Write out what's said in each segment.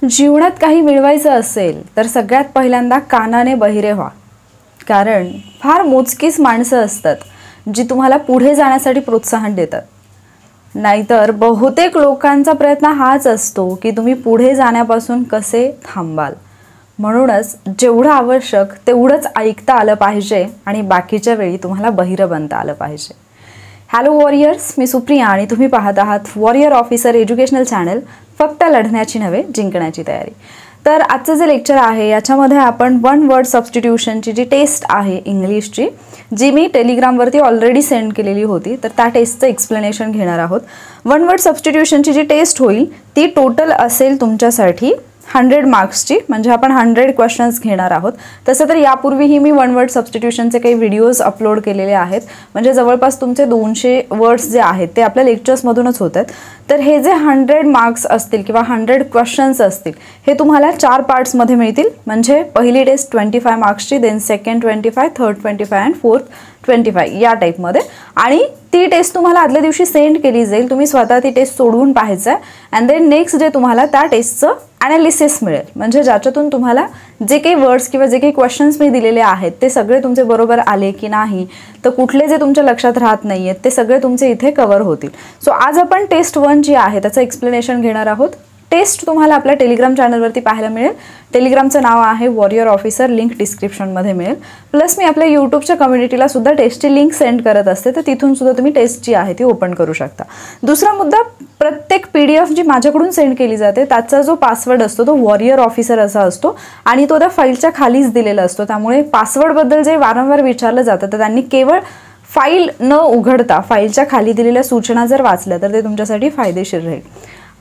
जीवनात काही मिळवायचं असेल तर सगळ्यात पहिल्यांदा कानाने बहिरे व्हा. कारण फार मोजकीच माणसं असतात जी तुम्हाला पुढे जाण्यासाठी प्रोत्साहन देतात. नाहीतर बहुतेक लोकांचा प्रयत्न हाच असतो की तुम्ही पुढे जाण्यापासून कसे थांबाल. म्हणूनच जेवढं आवश्यक तेवढंच ऐकता आलं पाहिजे आणि बाकीच्या वेळी तुम्हाला बहिरं बनता आलं पाहिजे. हॅलो वॉरियर्स, मी सुप्रिया आणि तुम्ही पाहत आहात वॉरियर ऑफिसर एज्युकेशनल चॅनल. फक्त लढण्याची नव्हे, जिंकण्याची तयारी. तर आजचं जे लेक्चर आहे याच्यामध्ये आपण वन वर्ड सबस्टिट्यूशनची जी टेस्ट आहे इंग्लिशची, जी मी टेलिग्रामवरती ऑलरेडी सेंड केलेली होती, तर त्या टेस्टचं एक्सप्लेनेशन घेणार आहोत. वन वर्ड सबस्टिट्यूशनची जी टेस्ट होईल ती टोटल असेल तुमच्यासाठी 100 मार्क्सची, म्हणजे आपण 100 क्वेश्चन्स घेणार आहोत. तसं तर यापूर्वीही मी वन वर्ड सबस्टिट्यूशनचे काही व्हिडिओज अपलोड केलेले आहेत, म्हणजे जवळपास तुमचे 200 वर्ड्स जे आहेत ते आपल्या लेक्चर्समधूनच होत आहेत. तर हे जे 100 मार्क्स असतील किंवा 100 क्वेश्चन्स असतील हे तुम्हाला 4 पार्ट्समध्ये मिळतील. म्हणजे पहिली टेस्ट 25 मार्क्सची, then second 25, third 25 and fourth 25 या टाईपमध्ये. आणि ती टेस्ट तुम्हाला आदल्या दिवशी सेंड केली जाईल. तुम्ही स्वतः ती टेस्ट सोडवून पाहायचं आहे अँड देन नेक्स्ट डे तुम्हाला त्या टेस्टचं ॲनालिसिस मिळेल, म्हणजे ज्याच्यातून तुम्हाला जे काही वर्ड्स किंवा जे काही क्वेश्चन्स मी दिलेले आहेत ते सगळे तुमचे बरोबर आले की नाही, तर कुठले जे तुमच्या लक्षात राहत नाही आहेत ते सगळे तुमचे इथे कव्हर होतील. सो आज आपण टेस्ट 1 जी आहे त्याचं एक्सप्लेनेशन घेणार आहोत. टेस्ट तुम्हाला आपल्या टेलिग्राम चॅनलवरती पाहायला मिळेल. टेलिग्रामचं नाव आहे वॉरियर ऑफिसर, लिंक डिस्क्रिप्शनमध्ये मिळेल. प्लस मी आपल्या यूट्यूबच्या कम्युनिटीला सुद्धा टेस्टची लिंक सेंड करत असते, तर तिथून सुद्धा तुम्ही टेस्ट जी आहे ती ओपन करू शकता. दुसरा मुद्दा, प्रत्येक PDF जी माझ्याकडून सेंड केली जाते त्याचा जो पासवर्ड असतो तो वॉरियर ऑफिसर असा असतो आणि तो त्या फाईलच्या खालीच दिलेला असतो. त्यामुळे पासवर्डबद्दल जे वारंवार विचारलं जातं तर त्यांनी केवळ फाईल न उघडता फाईलच्या खाली दिलेल्या सूचना जर वाचल्या तर ते तुमच्यासाठी फायदेशीर राहील.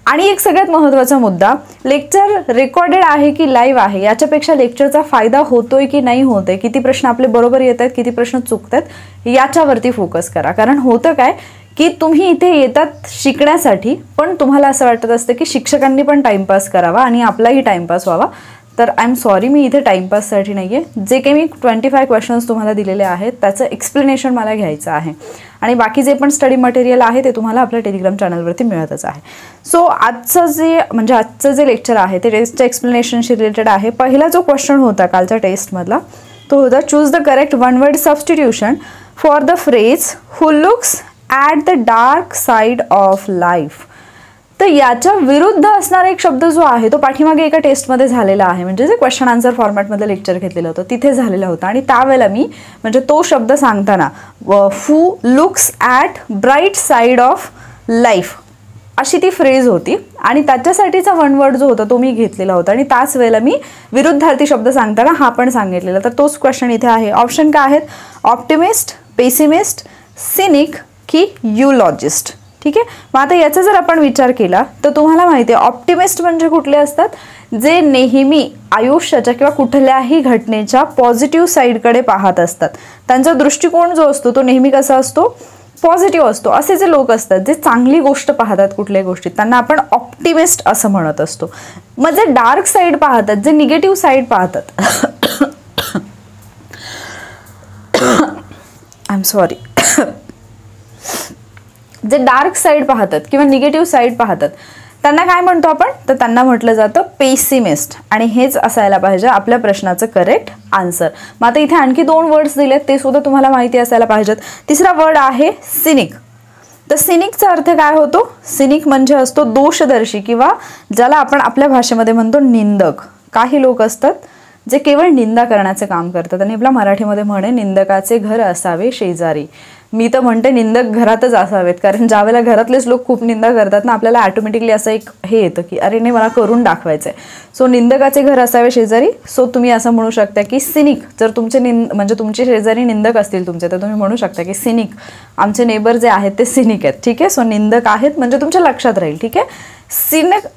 आणि एक सगळ्यात महत्त्वाचा मुद्दा, लेक्चर रेकॉर्डेड आहे की लाईव्ह आहे याच्यापेक्षा लेक्चरचा फायदा होतोय की नाही होतोय, किती प्रश्न आपले बरोबर येत आहेत, किती प्रश्न चुकतात याच्यावरती फोकस करा. कारण होतं काय की तुम्ही इथे येतात शिकण्यासाठी, पण तुम्हाला असं वाटत असतं की शिक्षकांनी पण टाइमपास करावा आणि आपलाही टाइमपास व्हावा. तर आय एम सॉरी, मी इथे टाइमपाससाठी नाही आहे. जे काही मी 25 क्वेश्चन्स तुम्हाला दिलेले आहेत त्याचं एक्सप्लेनेशन मला घ्यायचं आहे आणि बाकी जे पण स्टडी मटेरियल आहे ते तुम्हाला आपल्या टेलिग्राम चॅनलवरती मिळतच आहे. सो आजचं जे लेक्चर आहे ते टेस्टच्या एक्सप्लेनेशनशी रिलेटेड आहे. पहिला जो क्वेश्चन होता कालच्या टेस्टमधला तो होता, choose the correct one word substitution for the phrase who looks at the dark side of life. तर याच्या विरुद्ध असणारा एक शब्द जो आहे तो पाठीमागे एका टेस्टमध्ये झालेला आहे, म्हणजे जे क्वेश्चन आन्सर फॉर्मॅटमध्ये लेक्चर घेतलेलं होतं तिथे झालेलं होतं. आणि त्यावेळेला मी म्हणजे तो शब्द सांगताना who looks at bright side of life अशी ती फ्रेज होती आणि त्याच्यासाठीचा वन वर्ड जो होता तो मी घेतलेला होता. आणि त्याच वेळेला मी विरुद्धार्थी शब्द सांगताना हा पण सांगितलेला. तर तोच क्वेश्चन इथे आहे. ऑप्शन काय आहेत? ऑप्टिमिस्ट, पेसिमिस्ट, सिनिक की यूलॉजिस्ट. ठीक आहे. मग आता याचा जर आपण विचार केला तर तुम्हाला माहिती आहे ऑप्टिमिस्ट म्हणजे कुठले असतात, जे नेहमी आयुष्याच्या किंवा कुठल्याही घटनेच्या पॉझिटिव्ह साईडकडे पाहत असतात. त्यांचा दृष्टिकोन जो असतो तो नेहमी कसा असतो? पॉझिटिव्ह असतो. असे जे लोक असतात जे चांगली गोष्ट पाहतात कुठल्याही गोष्टीत त्यांना आपण ऑप्टिमिस्ट असं म्हणत असतो. मग जे डार्क साईड पाहतात, जे निगेटिव्ह साईड पाहतात आय एम सॉरी जे डार्क साईड पाहतात किंवा निगेटिव्ह साईड पाहतात त्यांना काय म्हणतो आपण? तर त्यांना म्हटलं जातं पेसिमिस्ट. आणि हेच असायला पाहिजे आपल्या प्रश्नाचं करेक्ट आन्सर. मग आता इथे आणखी 2 वर्ड्स दिलेत ते सुद्धा तुम्हाला माहिती असायला पाहिजेत. तिसरा वर्ड आहे सिनिक. तर सिनिकचा अर्थ काय होतो? सिनिक म्हणजे असतो दोषदर्शी किंवा ज्याला आपण आपल्या भाषेमध्ये म्हणतो निंदक. काही लोक असतात जे केवळ निंदा करण्याचं काम करतात आणि आपल्या मराठीमध्ये म्हणे निंदकाचे घर असावे शेजारी. मी तर म्हणते निंदक घरातच असावेत, कारण ज्या वेळेला घरातलेच लोक खूप निंदा करतात ना आपल्याला ऑटोमॅटिकली असं एक हे येतं की अरे नाही मला करून दाखवायचं आहे. सो निंदकाचे घर असावे शेजारी. सो तुम्ही असं म्हणू शकता की सिनिक, जर तुमचे म्हणजे तुमचे शेजारी निंदक असतील तुमचे तर तुम्ही म्हणू शकता की सिनिक, आमचे नेबर जे आहेत ते सिनिक आहेत. ठीक आहे. सो निंदक आहेत म्हणजे तुमच्या लक्षात राहील. ठीक आहे.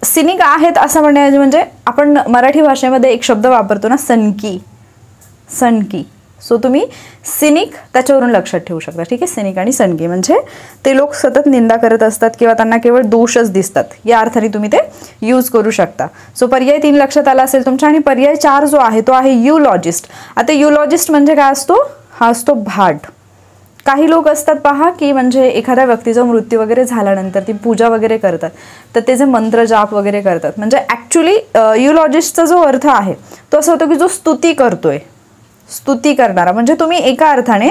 सिनिक आहेत असं म्हणण्याऐवजी म्हणजे आपण मराठी भाषेमध्ये एक शब्द वापरतो ना, सनकी. सो तुम्ही सिनिक त्याच्यावरून लक्षात ठेवू शकता. ठीक आहे. सिनिक आणि सनकी म्हणजे ते लोक सतत निंदा करत असतात किंवा त्यांना केवळ दोषच दिसतात या अर्थाने तुम्ही ते यूज करू शकता. सो पर्याय 3 लक्षात आला असेल तुमच्या. आणि पर्याय 4 जो आहे तो आहे यूलॉजिस्ट. आता यूलॉजिस्ट म्हणजे काय असतो? हा असतो भाट. काही लोक असतात पहा की म्हणजे एखाद्या व्यक्तीचा मृत्यू वगैरे झाल्यानंतर ती पूजा वगैरे करतात, तर ते जे मंत्र जाप वगैरे करतात, म्हणजे ॲक्च्युली युलॉजिस्टचा जो अर्थ आहे तो असं होतो की जो स्तुती करतोय, स्तुती करणारा. म्हणजे तुम्ही एका अर्थाने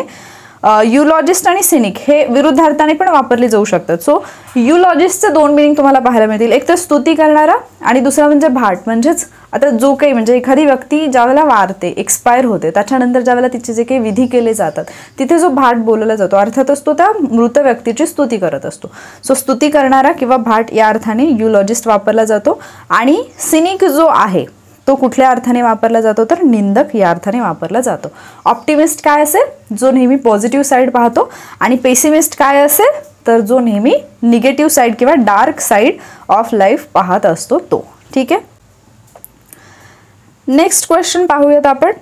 युलॉजिस्ट आणि सिनिक हे विरुद्धार्थाने पण वापरले जाऊ शकतात. सो युलॉजिस्टचे दोन मिनिंग तुम्हाला पाहायला मिळतील, एक तर स्तुती करणारा आणि दुसरा म्हणजे भाट. म्हणजेच आता जो काही म्हणजे एखादी व्यक्ती ज्यावेळेला वारते, एक्सपायर होते, त्याच्यानंतर ज्यावेळेला तिचे जे काही विधी केले जातात तिथे जो भाट बोलला जातो अर्थातच तो त्या मृत व्यक्तीची स्तुती करत असतो. सो स्तुती करणारा किंवा भाट या अर्थाने युलॉजिस्ट वापरला जातो. आणि सिनिक जो आहे तो कुठल्या अर्थाने वापरला जातो तर निंदक या अर्थाने वापरला जातो. ऑप्टिमिस्ट काय असेल, जो नेहमी पॉझिटिव्ह साईड पाहतो. आणि पेसिमिस्ट काय असेल तर जो नेहमी निगेटिव्ह साईड किंवा डार्क साईड ऑफ लाईफ पाहत असतो तो. ठीक आहे. नेक्स्ट क्वेश्चन पाहूयात आपण.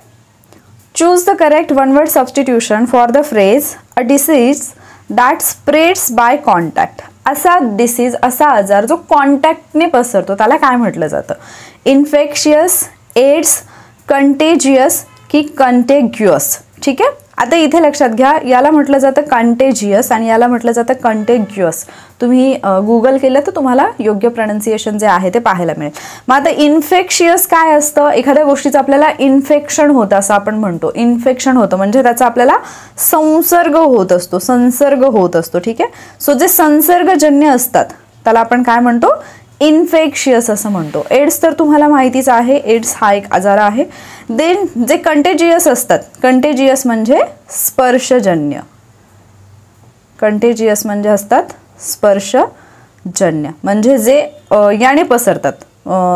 Choose the correct one word substitution for the phrase a disease that spreads by contact. असा डिसीज, असा आजार जो कॉन्टॅक्टने पसरतो त्याला काय म्हटलं जातं? इन्फेक्शियस, एड्स, कंटेजियस की कंटेग्युअस. ठीक आहे. आता इथे लक्षात घ्या, याला म्हटलं जातं कंटेजियस आणि याला म्हटलं जातं कंटेग्युअस. तुम्ही गुगल केलं तर तुम्हाला योग्य प्रोनाउन्सिएशन जे आहे ते पाहायला मिळेल. मग आता इन्फेक्शियस काय असतं? एखाद्या गोष्टीचं आपल्याला इन्फेक्शन होतं असं आपण म्हणतो. इन्फेक्शन होतं म्हणजे त्याचा आपल्याला संसर्ग होत असतो, संसर्ग होत असतो. ठीक आहे. सो जे संसर्गजन्य असतात त्याला आपण काय म्हणतो? इन्फेक्शियस असं म्हणतो. एड्स तर तुम्हाला माहितीच आहे, एड्स हा एक आजार आहे. देन जे कंटेजियस असतात, कंटेजियस म्हणजे स्पर्शजन्य, कंटेजियस म्हणजे असतात स्पर्शजन्य, म्हणजे जे याने पसरतात,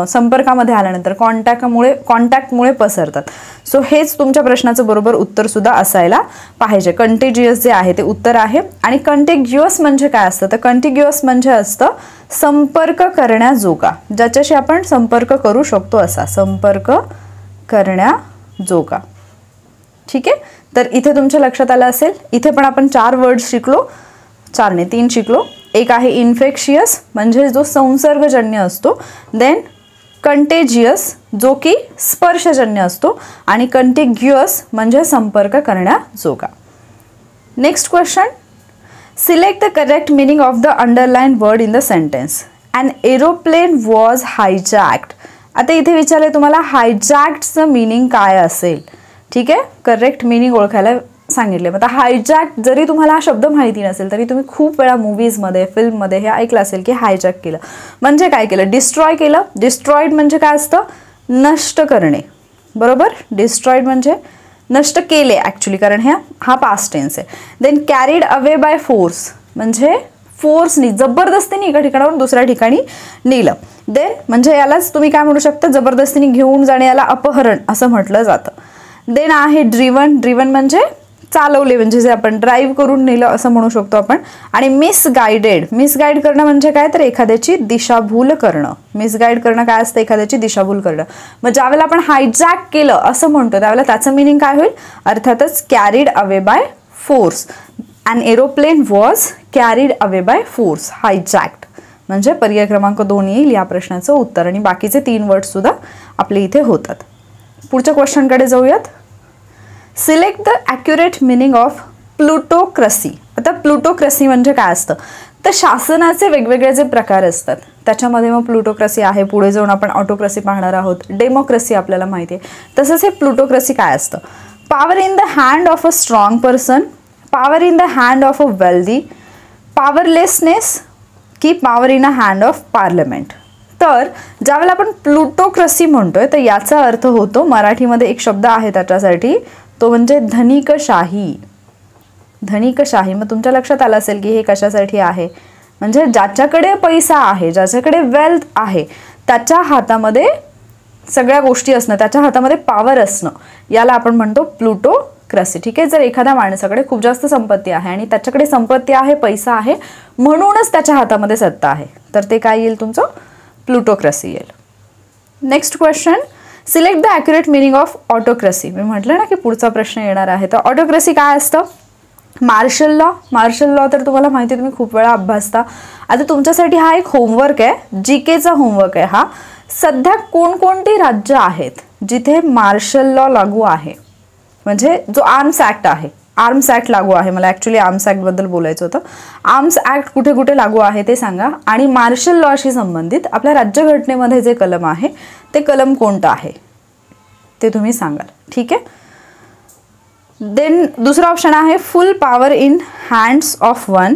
संपर्कामध्ये आल्यानंतर कॉन्टॅक्टमुळे पसरतात. सो हेच तुमच्या प्रश्नाचं बरोबर उत्तर सुद्धा असायला पाहिजे. कंटेजियस जे आहे ते उत्तर आहे. आणि कंटेग्युअस म्हणजे काय असतं तर कंटेग्युअस म्हणजे असतं संपर्क करण्याजोगा, ज्याच्याशी आपण संपर्क करू शकतो असा, संपर्क करण्याजोगा. ठीक आहे. तर इथे तुमच्या लक्षात आलं असेल, इथे पण आपण 4 वर्ड शिकलो, 4 नाही 3 शिकलो. एक आहे इन्फेक्शियस म्हणजे जो संसर्गजन्य असतो, देन कंटेजियस जो की स्पर्शजन्य असतो, आणि कंटेग्युअस म्हणजे संपर्क करण्याजोगा. Next question. Select the correct meaning of the underline word in the sentence. An aeroplane was hijacked. आता इथे विचारले तुम्हाला हायजॅक्डचं मीनिंग काय असेल. ठीक आहे. करेक्ट मीनिंग ओळखायला सांगितले. आता हायजॅक जरी तुम्हाला हा शब्द माहिती नसेल तरी तुम्ही खूप वेळा मूवीजमध्ये, फिल्ममध्ये हे ऐकलं असेल की हायजॅक केलं म्हणजे काय केलं? डिस्ट्रॉय केलं. डिस्ट्रॉइड म्हणजे काय असतं? नष्ट करणे. बरोबर. डिस्ट्रॉइड म्हणजे नष्ट केले ॲक्च्युली, कारण हा पास्ट टेन्स आहे. Then carried away by force म्हणजे फोर्सनी, जबरदस्तीने एका ठिकाणावरून दुसऱ्या ठिकाणी नेलं. देन म्हणजे यालाच तुम्ही काय म्हणू शकता? जबरदस्तीने घेऊन जाणे, याला अपहरण असं म्हटलं जातं. देन आहे ड्रिवन. ड्रिवन म्हणजे चालवले, म्हणजे जे आपण ड्राईव्ह करून नेलं असं म्हणू शकतो आपण. आणि मिसगाइडेड. मिसगाईड करणं म्हणजे काय तर एखाद्याची दिशाभूल करणं. मिसगाईड करणं काय असतं? एखाद्याची दिशाभूल करणं. मग ज्यावेळेला आपण हायजॅक केलं असं म्हणतो त्यावेळेला त्याचं मिनिंग काय होईल? अर्थातच carried away by force. An aeroplane was carried away by force, hijacked म्हणजे पर्याय क्रमांक 2 येईल या प्रश्नाचं उत्तर. आणि बाकीचे 3 वर्ड सुद्धा आपले इथे होतात. पुढच्या क्वेश्चनकडे जाऊयात. Select the accurate meaning of plutocracy. आता प्लुटोक्रसी म्हणजे काय असतं तर शासनाचे वेगवेगळे जे प्रकार असतात त्याच्यामध्ये मग प्लुटोक्रसी आहे. पुढे जाऊन आपण ऑटोक्रसी पाहणार आहोत. डेमोक्रसी आपल्याला माहिती आहे. तसंच हे प्लुटोक्रसी काय असतं? Power in the hand of a strong person, power in the hand of a wealthy, powerlessness की power in a hand of parliament. तर ज्यावेळेला आपण प्लुटोक्रसी म्हणतोय तर याचा अर्थ होतो, मराठीमध्ये एक शब्द आहे त्याच्यासाठी, तो म्हणजे धनिकशाही. धनिकशाही. मग तुमच्या लक्षात आलं असेल की हे कशासाठी आहे? म्हणजे ज्याच्याकडे पैसा आहे, ज्याच्याकडे वेल्थ आहे, त्याच्या हातामध्ये सगळ्या गोष्टी असणं, त्याच्या हातामध्ये पॉवर असणं, याला आपण म्हणतो प्लुटोक्रसी. ठीक आहे. जर एखाद्या माणसाकडे खूप जास्त संपत्ती आहे आणि त्याच्याकडे संपत्ती आहे, पैसा आहे, म्हणूनच त्याच्या हातामध्ये सत्ता आहे, तर ते काय येईल? तुमचं प्लुटोक्रसी येईल. Next question. Select the accurate meaning of autocracy. मी म्हटलं ना की पुढचा प्रश्न येणार आहे. तर ऑटोक्रसी काय असतं? Marshal law. मार्शल लॉ तर तुम्हाला माहिती आहे, तुम्ही खूप वेळा अभ्यासता. आता तुमच्यासाठी हा एक होमवर्क आहे, जीकेचा होमवर्क आहे हा. सध्या कोणकोणती राज्य आहेत जिथे मार्शल लॉ लागू आहे? म्हणजे जो आर्म्स ॲक्ट आहे, आर्म्स ॲक्ट लागू आहे, मला ॲक्च्युली आर्म्स ॲक्टबद्दल बोलायचं होतं. आर्म्स ॲक्ट कुठे कुठे लागू आहे ते सांगा, आणि मार्शल लॉशी संबंधित आपल्या राज्यघटनेमध्ये जे कलम आहे ते कलम कोणतं आहे ते तुम्ही सांगाल. ठीक आहे. देन दुसरा ऑप्शन आहे फुल power in hands of one,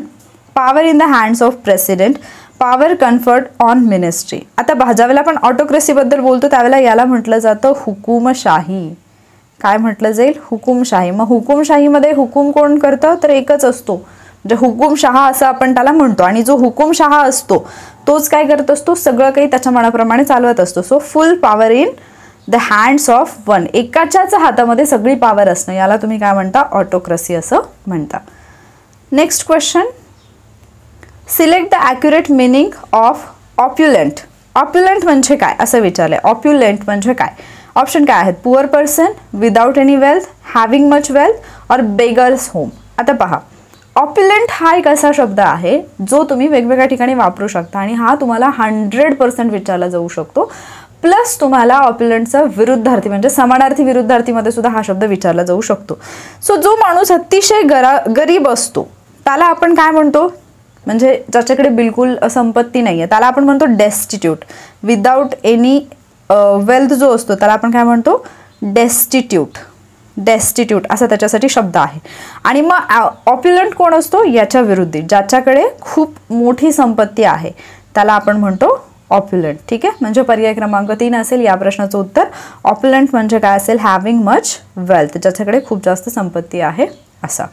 power in the hands of president, power confer on ministry. आता ज्यावेळेला आपण ऑटोक्रेसीबद्दल बोलतो त्यावेळेला याला म्हटलं जातं हुकुमशाही. काय म्हटलं जाईल? हुकुमशाही. मग हुकुमशाहीमध्ये हुकुम कोण करतं? तर एकच असतो, म्हणजे हुकुमशहा असं आपण त्याला म्हणतो. आणि जो हुकुमशहा असतो तोच काय करत असतो? सगळं काही त्याच्या मनाप्रमाणे चालवत असतो. So full power in the hands of one, एकाच्याच हातामध्ये सगळी पॉवर असणं, याला तुम्ही काय म्हणता? ऑटोक्रेसी असं म्हणता. Next question, select the accurate meaning of opulent. Opulent म्हणजे काय असं विचारलंय. ऑप्युलंट म्हणजे काय? ऑप्शन काय आहेत? Poor person, without any wealth, having much wealth और बेगर्स होम. आता पहा, ऑप्युलंट हा एक असा शब्द आहे जो तुम्ही वेगवेगळ्या ठिकाणी वापरू शकता आणि हा तुम्हाला 100% विचारला जाऊ शकतो. प्लस तुम्हाला ऑप्युलंटचा विरुद्धार्थी म्हणजे समानार्थी विरुद्धार्थीमध्ये सुद्धा हा शब्द विचारला जाऊ शकतो. सो जो माणूस अतिशय गरीब असतो त्याला आपण काय म्हणतो? म्हणजे ज्याच्याकडे बिलकुल संपत्ती नाही आहे त्याला आपण म्हणतो डेस्टिट्यूट. विदाउट एनी वेल्थ जो असतो त्याला आपण काय म्हणतो? डेस्टिट्यूट. डेस्टिट्यूट असा त्याच्यासाठी शब्द आहे. आणि मग ऑप्युलंट कोण असतो? याच्या विरुद्ध, ज्याच्याकडे खूप मोठी संपत्ती आहे त्याला आपण म्हणतो ऑप्युलंट. ठीक आहे. म्हणजे पर्याय क्रमांक 3 असेल या प्रश्नाचं उत्तर. ऑप्युलंट म्हणजे काय असेल? हॅव्हिंग मच वेल्थ, ज्याच्याकडे खूप जास्त संपत्ती आहे असा.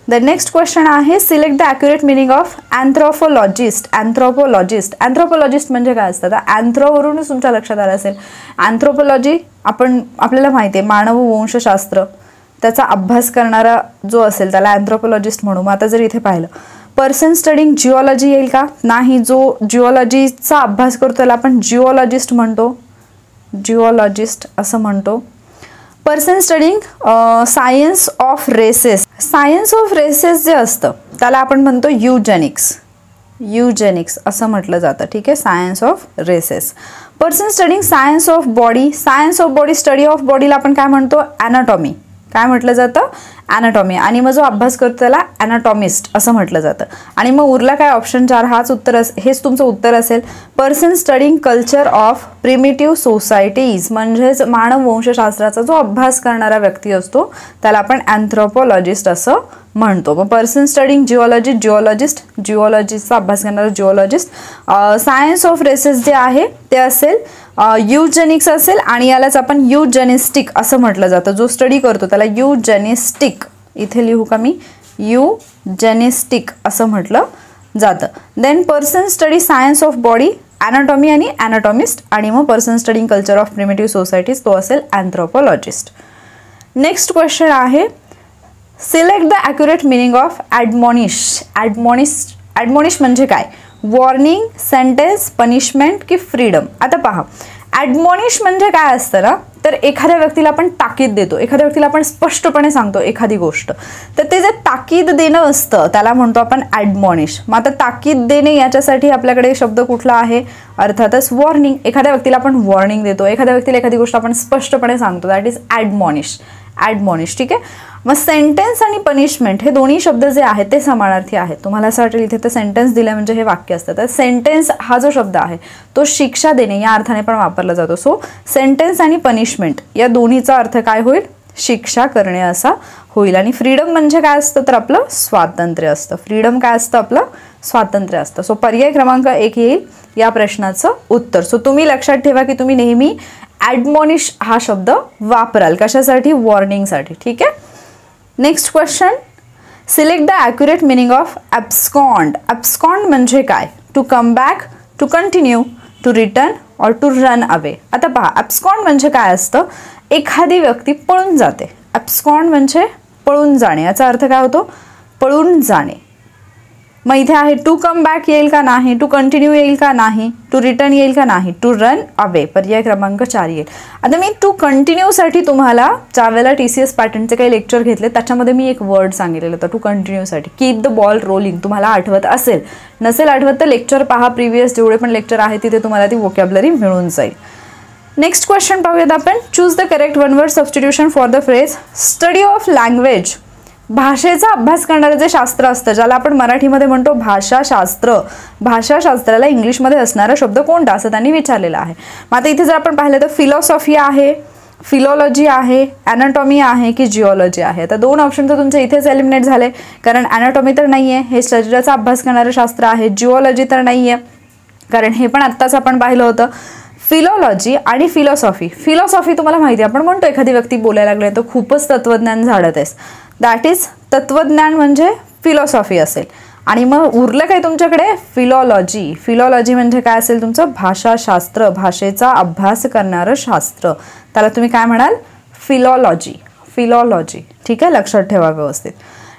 द नेक्स्ट क्वेश्चन आहे select the accurate meaning of anthropologist. Anthropologist, anthropologist म्हणजे काय असतं? तर अँथ्रोवरूनच तुमच्या लक्षात आलं असेल. अँथ्रोपोलॉजी आपल्याला माहिती आहे मानववंशशास्त्र, त्याचा अभ्यास करणारा जो असेल त्याला अँथ्रोपोलॉजिस्ट म्हणू. मग आता जर इथे पाहिलं पर्सन स्टडिंग जिओलॉजी येईल का? नाही. जो जिओलॉजीचा अभ्यास करतो त्याला आपण जिओलॉजिस्ट म्हणतो, जिओलॉजिस्ट असं म्हणतो. Person studying science of races, science of races जे असतं त्याला आपण म्हणतो यूजेनिक्स, यूजेनिक्स असं म्हटलं जातं. ठीक आहे. Science of races. Person studying science of body, science of body, study of बॉडीला आपण काय म्हणतो? ॲनाटॉमी. काय म्हटलं जातं? ॲनाटॉमी. आणि मग जो अभ्यास करतो त्याला ॲनाटॉमिस्ट असं म्हटलं जातं. आणि मग उरला काय? ऑप्शन 4 हेच तुमचं उत्तर असेल. Person studying culture of primitive societies, म्हणजेच मानववंशशास्त्राचा जो अभ्यास करणारा व्यक्ती असतो त्याला आपण अँथ्रोपोलॉजिस्ट असं म्हणतो. मग पर्सन स्टडिंग जिओलॉजी, जिओलॉजिस्ट, जिओलॉजीचा अभ्यास करणारा जिओलॉजिस्ट. सायन्स ऑफ रेसेस जे आहे ते असेल यूजेनिक्स असेल, आणि यालाच आपण यूजेनिस्टिक असं म्हटलं जातं. जो स्टडी करतो त्याला यूजेनिस्टिक, इथे लिहू का मी? यूजेनिस्टिक असं म्हटलं जातं. Then person study science of body, anatomy आणि ॲनाटॉमिस्ट, आणि मग person studying culture of primitive societies तो असेल अँथ्रोपोलॉजिस्ट. नेक्स्ट क्वेश्चन आहे select the accurate meaning of admonish. Admonish म्हणजे काय? वॉर्निंग, सेंटेन्स, पनिशमेंट की फ्रीडम. आता पहा, ॲडमॉनिश म्हणजे काय असतं ना, तर एखाद्या व्यक्तीला आपण ताकीद देतो, एखाद्या व्यक्तीला आपण स्पष्टपणे सांगतो एखादी गोष्ट, तर ते जे ताकीद देणं असतं त्याला म्हणतो आपण ॲडमॉनिश. मग आता ताकीद देणे याच्यासाठी आपल्याकडे शब्द कुठला आहे? अर्थातच वॉर्निंग. एखाद्या व्यक्तीला आपण वॉर्निंग देतो, एखाद्या व्यक्तीला एखादी गोष्ट आपण स्पष्टपणे सांगतो, दॅट इज ॲडमॉनिश. ॲडमॉनिश. ठीक आहे. मग सेंटेन्स आणि पनिशमेंट हे दोन्ही शब्द जे आहेत ते समानार्थी आहेत. तुम्हाला असं वाटेल इथे तर सेंटेन्स दिलं म्हणजे हे वाक्य असतं, तर सेंटेन्स हा जो शब्द आहे तो शिक्षा देणे या अर्थाने पण वापरला जातो. सो सेंटेन्स आणि पनिशमेंट या दोन्हीचा अर्थ काय होईल? शिक्षा करणे असा होईल. आणि फ्रीडम म्हणजे काय असतं? तर आपलं स्वातंत्र्य असतं. फ्रीडम काय असतं? आपलं स्वातंत्र्य असतं. सो पर्याय क्रमांक 1 येईल या प्रश्नाचं उत्तर. सो तुम्ही लक्षात ठेवा की तुम्ही नेहमी ॲडमॉनिश हा शब्द वापराल. कशासाठी? वॉर्निंगसाठी. ठीक आहे. Next question, select the accurate meaning of abscond. Abscond म्हणजे काय? To come back, to continue, to return or to run away. आता पहा, ॲब्स्कॉन्ड म्हणजे काय असतं? एखादी व्यक्ती पळून जाते. ॲब्स्कॉन्ड म्हणजे पळून जाणे, याचा अर्थ काय होतो? पळून जाणे. मग इथे आहे टू कम बॅक येईल का? नाही. टू कंटिन्यू येईल का? नाही. टू रिटर्न येईल का? नाही. टू रन अवे पर्याय क्रमांक 4 येईल. आता मी टू कंटिन्यूसाठी तुम्हाला ज्यावेळेला TCS पॅटर्नचे काही लेक्चर घेतले त्याच्यामध्ये मी एक वर्ड सांगितलेलं होतं टू कंटिन्यूसाठी, कीप द बॉल रोलिंग. तुम्हाला आठवत असेल, नसेल आठवत तर लेक्चर पहा, प्रिव्हियस जेवढे पण लेक्चर आहे तिथे तुम्हाला ती वोकॅब्युलरी मिळून जाईल. नेक्स्ट क्वेश्चन पाहूयात आपण. Choose the correct one word substitution for the phrase study of language. भाषेचा अभ्यास करणारं जे शास्त्र असतं, ज्याला आपण मराठीमध्ये म्हणतो भाषाशास्त्र, भाषाशास्त्राला इंग्लिशमध्ये असणारा शब्द कोणता असं त्यांनी विचारलेला आहे. मग आता इथे जर आपण पाहिलं तर फिलॉसॉफी आहे, फिलॉलॉजी आहे, ॲनाटॉमी आहे की जिओलॉजी आहे. तर दोन ऑप्शन तर तुमचे इथेच एलिमिनेट झाले, कारण ॲनाटॉमी तर नाही आहे, हे शरीराचा अभ्यास करणारं शास्त्र आहे. जिओलॉजी तर नाही आहे, कारण हे पण आत्ताच आपण पाहिलं होतं. फिलॉलॉजी आणि फिलॉसॉफी. फिलॉसॉफी तुम्हाला माहिती आहे, आपण म्हणतो एखादी व्यक्ती बोलायला लागले तर खूपच तत्वज्ञान झाडत आहेस, दॅट इज तत्वज्ञान म्हणजे फिलॉसॉफी असेल. आणि मग उरलं काही तुमच्याकडे फिलॉलॉजी. फिलॉलॉजी म्हणजे काय असेल तुमचं भाषाशास्त्र, भाषेचा अभ्यास करणारं शास्त्र, त्याला तुम्ही काय म्हणाल फिलॉलॉजी. फिलॉलॉजी. ठीक आहे, लक्षात ठेवा व्यवस्थित.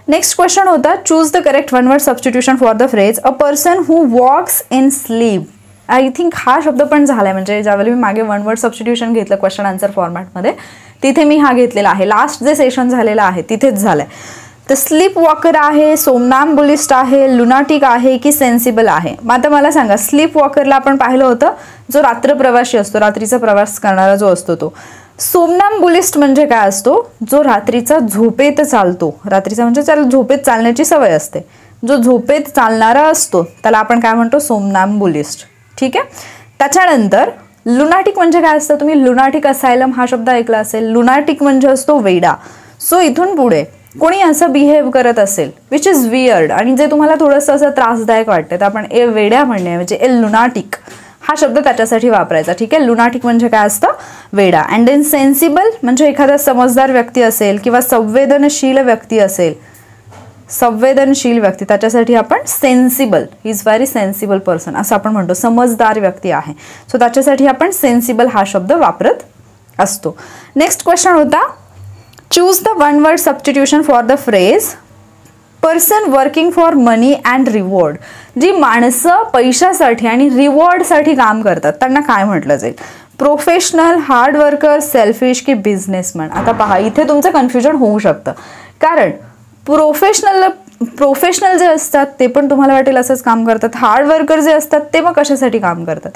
नेक्स्ट क्वेश्चन होता choose the correct one word substitution for the phrase a person who walks in sleep. I think हा शब्द पण झालाय, म्हणजे ज्यावेळी मी मागे वन वर्ड सबस्टिट्यूशन घेतलं क्वेश्चन आन्सर फॉर्मॅटमध्ये, तिथे मी हा घेतलेला आहे. लास्ट जे सेशन झालेलं आहे तिथेच झालंय. तर स्लीप वॉकर आहे, सोमनाम्बुलिस्ट आहे, लुनाटिक आहे की सेन्सिबल आहे. मग आता मला सांगा, स्लीप वॉकरला आपण पाहिलं होतं जो रात्र प्रवासी असतो, रात्रीचा प्रवास करणारा जो असतो तो. सोमनाम्बुलिस्ट म्हणजे काय असतो, जो रात्रीचा झोपेत चालतो. रात्रीचा म्हणजे त्याला झोपेत चालण्याची सवय असते, जो झोपेत चालणारा असतो त्याला आपण काय म्हणतो सोमनाम्बुलिस्ट. ठीक आहे. त्याच्यानंतर लुनाटिक म्हणजे काय असतं, तुम्ही लुनाटिक असायलम हा शब्द ऐकला असेल. लुनाटिक म्हणजे असतो वेडा. सो इथून पुढे कोणी असं बिहेव करत असेल विच इज वियर्ड आणि जे तुम्हाला थोडंसं असं त्रासदायक वाटतं, तर आपण ए वेड्या म्हणण्याऐवजी ए लुनाटिक हा शब्द त्याच्यासाठी वापरायचा. ठीक आहे. लुनाटिक म्हणजे काय असतं वेडा. अँड देन सेन्सिबल म्हणजे एखादा समजदार व्यक्ती असेल किंवा संवेदनशील व्यक्ती असेल, संवेदनशील व्यक्ती, त्याच्यासाठी आपण sensible, he is very sensible person असं आपण म्हणतो. समजदार व्यक्ती आहे, सो त्याच्यासाठी आपण सेन्सिबल हा शब्द वापरत असतो. नेक्स्ट क्वेश्चन होता choose the one word substitution for the phrase person working for money and reward. जी माणसं पैशासाठी आणि रिवॉर्डसाठी काम करतात त्यांना काय म्हटलं जाईल. प्रोफेशनल, हार्ड वर्कर, सेल्फिश की बिझनेसमॅन. आता पहा, इथे तुमचं कन्फ्युजन होऊ शकतं, कारण प्रोफेशनल जे असतात ते पण तुम्हाला वाटेल असंच काम करतात. हार्ड वर्कर जे असतात ते मग कशासाठी काम करतात.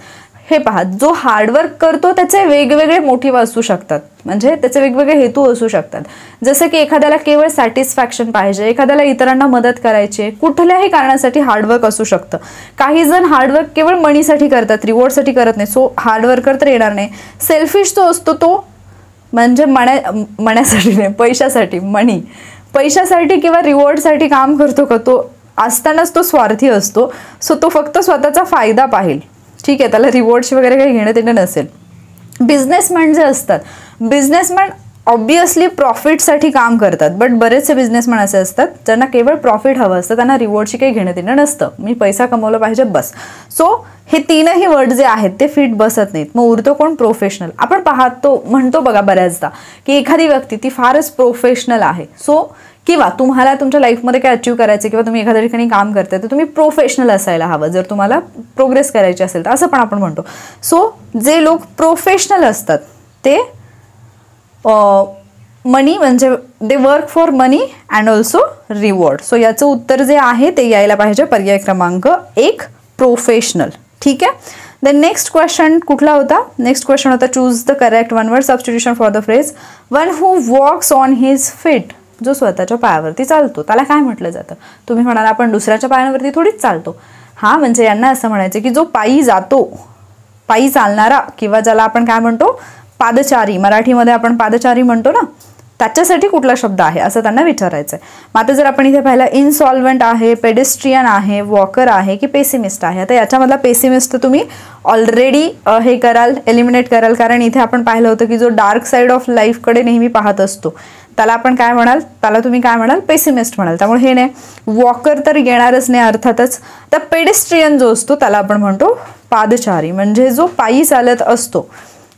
हे पहा, जो हार्डवर्क करतो त्याचे वेगवेगळे मोटिव्ह असू शकतात, म्हणजे त्याचे वेगवेगळे हेतू असू शकतात. जसं की एखाद्याला केवळ सॅटिस्फॅक्शन पाहिजे, एखाद्याला इतरांना मदत करायची, कुठल्याही कारणासाठी हार्डवर्क असू शकतं. काही जण हार्डवर्क केवळ मनीसाठी करतात, रिवॉर्डसाठी करत नाही, सो हार्डवर्कर तर येणार नाही. सेल्फिश जो असतो तो म्हणजे मण्यासाठी नाही, पैशासाठी, मनी, पैशासाठी किंवा रिवॉर्डसाठी काम करतो का, तो असतानाच तो स्वार्थी असतो. सो तो फक्त स्वतःचा फायदा पाहिल. ठीक आहे, त्याला रिवॉर्डशी वगैरे काही घेणं देणं नसेल. बिझनेसमॅन जे असतात, बिझनेसमॅन ऑब्वियसली प्रॉफिटसाठी काम करतात, बट बरेचसे बिझनेसमॅन असे असतात ज्यांना केवळ प्रॉफिट हवं असतं, त्यांना रिवॉर्डशी काही घेणं देणं नसतं, मी पैसा कमवला पाहिजे बस. सो हे तीनही वर्ड जे आहेत ते फिट बसत नाहीत. मग उरतो कोण, प्रोफेशनल. आपण पाहतो म्हणतो बघा बऱ्याचदा की एखादी व्यक्ती ती फारच प्रोफेशनल आहे, सो किंवा तुम्हाला तुमच्या लाईफमध्ये काय अचीव्ह करायचं किंवा तुम्ही एखाद्या ठिकाणी काम करताय तर तुम्ही प्रोफेशनल असायला हवं, जर तुम्हाला प्रोग्रेस करायची असेल तर, असं पण आपण म्हणतो. सो जे लोक प्रोफेशनल असतात ते मनी म्हणजे they work for money and also reward. So याचं उत्तर जे आहे ते यायला पाहिजे पर्याय क्रमांक 1, प्रोफेशनल. ठीक आहे. देन नेक्स्ट क्वेश्चन कुठला होता, नेक्स्ट क्वेश्चन होता choose the correct one word substitution for the phrase one who walks on his feet. जो स्वतःच्या पायावरती चालतो त्याला काय म्हटलं जातं. तुम्ही म्हणाला आपण दुसऱ्याच्या पायावरती थोडीच चालतो. हा म्हणजे यांना असं म्हणायचं की जो पायी जातो, पायी चालणारा, किंवा ज्याला आपण काय म्हणतो पादचारी, मराठीमध्ये आपण पादचारी म्हणतो ना, त्याच्यासाठी कुठला शब्द आहे असं त्यांना विचारायचं आहे. मग आता जर आपण इथे पाहिलं इनसॉल्व्हंट आहे, पेडेस्ट्रियन आहे, वॉकर आहे की पेसिमिस्ट आहे. आता याच्यामधला पेसिमिस्ट तुम्ही ऑलरेडी हे कराल, एलिमिनेट कराल, कारण इथे आपण पाहिलं होतं की जो डार्क साईड ऑफ लाईफकडे नेहमी पाहत असतो त्याला आपण काय म्हणाल, त्याला तुम्ही काय म्हणाल, पेसिमिस्ट म्हणाल. त्यामुळे हे नाही, वॉकर तर येणारच नाही अर्थातच. तर पेडेस्ट्रियन जो असतो त्याला आपण म्हणतो पादचारी, म्हणजे जो पायी चालत असतो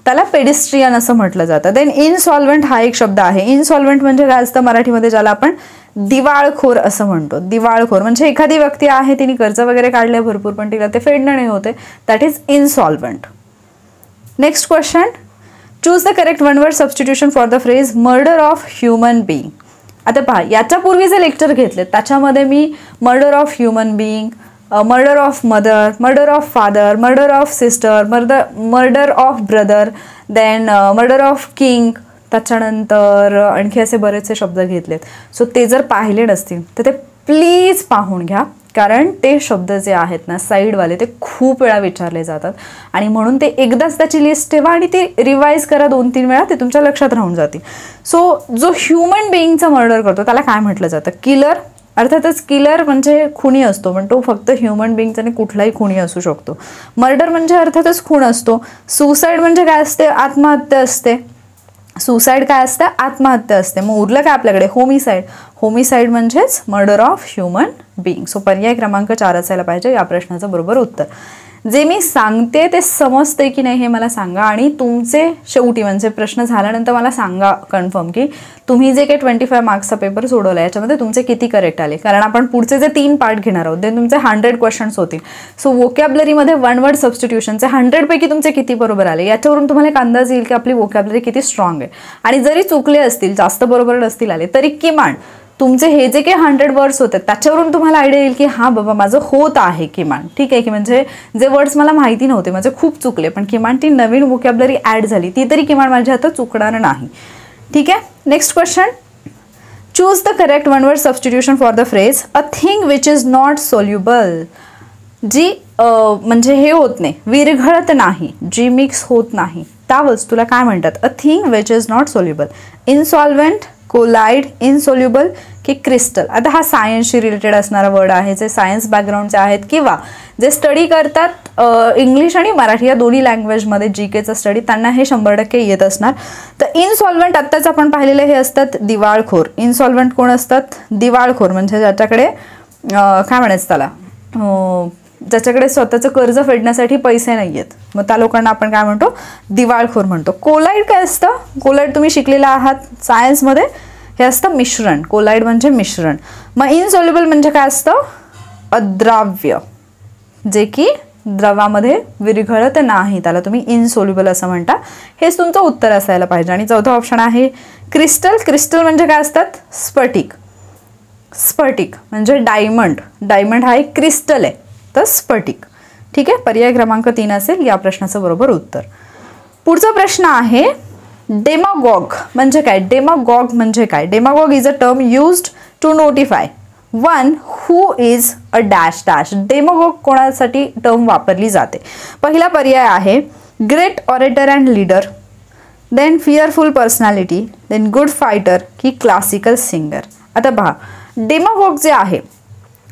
त्याला पेडेस्ट्रियन असं म्हटलं जातं. देन इनसॉल्व्हंट हा एक शब्द आहे. इनसॉल्व्हंट म्हणजे काय असतं मराठीमध्ये, ज्याला आपण दिवाळखोर असं म्हणतो. दिवाळखोर म्हणजे एखादी व्यक्ती आहे तिने कर्ज वगैरे काढले भरपूर पण तिला ते फेडणं नाही होते, that is insolvent. Next question choose the correct one word substitution for the phrase murder of human being. आता पहा, याच्या पूर्वी जे लेक्चर घेतले त्याच्यामध्ये मी murder of human being, murder of mother, murder of father, murder of sister, murder of brother, then murder of king. त्याच्यानंतर आणखी असे बरेचसे शब्द घेतलेत. सो ते जर पाहिले नसतील तर ते प्लीज पाहून घ्या, कारण ते शब्द जे आहेत ना साईडवाले ते खूप वेळा विचारले जातात आणि म्हणून ते एकदाच त्याची लिस्ट ठेवा आणि ती रिवाईज करा 2-3 वेळा, ते तुमच्या लक्षात राहून जातील. सो जो ह्युमन बिईंगचा मर्डर करतो त्याला काय म्हटलं जातं? किलर. अर्थातच किलर म्हणजे खुनी असतो, पण तो फक्त ह्युमन बिईंगचा आणि कुठलाही खुनी असू शकतो. मर्डर म्हणजे अर्थातच खून असतो. सुसाईड म्हणजे काय असते? आत्महत्या असते. सुसाईड काय असतं? आत्महत्या असते. मग उरलं काय आपल्याकडे? होमिसाईड. होमिसाईड म्हणजेच murder of human being. So पर्याय क्रमांक 4 असायला पाहिजे या प्रश्नाचं बरोबर उत्तर. जे मी सांगते ते समजते की नाही हे मला सांगा आणि तुमचे शेवटी म्हणजे प्रश्न झाल्यानंतर मला सांगा कन्फर्म की तुम्ही जे काही 25 मार्क्सचा पेपर सोडवला याच्यामध्ये तुमचे किती करेक्ट आले. कारण आपण पुढचे जे 3 पार्ट घेणार आहोत ते तुमचे 100 क्वेश्चन्स होतील. सो वोकॅब्लरीमध्ये 1 वर्ड सबस्टिट्यूशनचे 100 पैकी तुमचे किती बरोबर आले याच्यावरून तुम्हाला एक अंदाज येईल की आपली वोकॅब्लरी किती स्ट्रॉंग आहे. आणि जरी चुकले असतील, जास्त बरोबर नसतील आले तरी किमान तुमचे हे जे काही 100 वर्ड्स होते त्याच्यावरून तुम्हाला आयडिया येईल की हां बाबा माझं होत आहे किमान. ठीक आहे की म्हणजे जे वर्ड्स मला माहिती नव्हते, माझे खूप चुकले, पण किमान ती नवीन वोकॅब्लरी ॲड झाली, ती तरी किमान माझ्या हातात चुकणार नाही. ठीक आहे. Next question. Choose the correct 1 word substitution for the phrase a thing which is not soluble. जी म्हणजे हे होत नाही, विरघळत नाही, जी मिक्स होत नाही, त्या वस्तूला काय म्हणतात? A thing which is not soluble. Insolvent, colloid, insoluble की क्रिस्टल. आता हा सायन्सशी रिलेटेड असणारा वर्ड आहे, जे सायन्स बॅकग्राऊंडचे आहेत किंवा जे स्टडी करतात इंग्लिश आणि मराठी या दोन्ही लँग्वेजमध्ये जीकेचा स्टडी, त्यांना हे 100% येत असणार. तर इनसॉल्व्हेंट आत्ताच आपण पाहिलेले हे असतात दिवाळखोर. इनसॉल्व्हेंट कोण असतात? दिवाळखोर म्हणजे ज्याच्याकडे काय म्हणायचं त्याला, ज्याच्याकडे स्वतःचं कर्ज फेडण्यासाठी पैसे नाही आहेत, मग त्या लोकांना आपण काय म्हणतो? दिवाळखोर म्हणतो. कोलाइड काय असतं? कोलाइड तुम्ही शिकलेला आहात सायन्समध्ये, हे असतं मिश्रण. कोलाइड म्हणजे मिश्रण. मग इनसॉल्युबल म्हणजे काय असतं? अद्राव्य, जे की द्रवामध्ये विरघळत नाही, त्याला तुम्ही इनसोल्युबल असं म्हणता. हेच तुमचं उत्तर असायला पाहिजे. आणि चौथा ऑप्शन आहे क्रिस्टल. क्रिस्टल म्हणजे काय असतात? स्फटिक. स्फटिक म्हणजे डायमंड. डायमंड हा एक क्रिस्टल आहे, तर स्फटिक. ठीक आहे. पर्याय क्रमांक 3 असेल या प्रश्नाचं बरोबर उत्तर. पुढचा प्रश्न आहे डेमागॉग म्हणजे काय? डेमागॉग म्हणजे काय? Demagogue is a term used to notify one who is a dash dash. Demagogue कोणासाठी टर्म वापरली जाते? पहिला पर्याय आहे great orator and leader, then fearful personality, then good fighter की क्लासिकल सिंगर. आता पहा, डेमागॉग जे आहे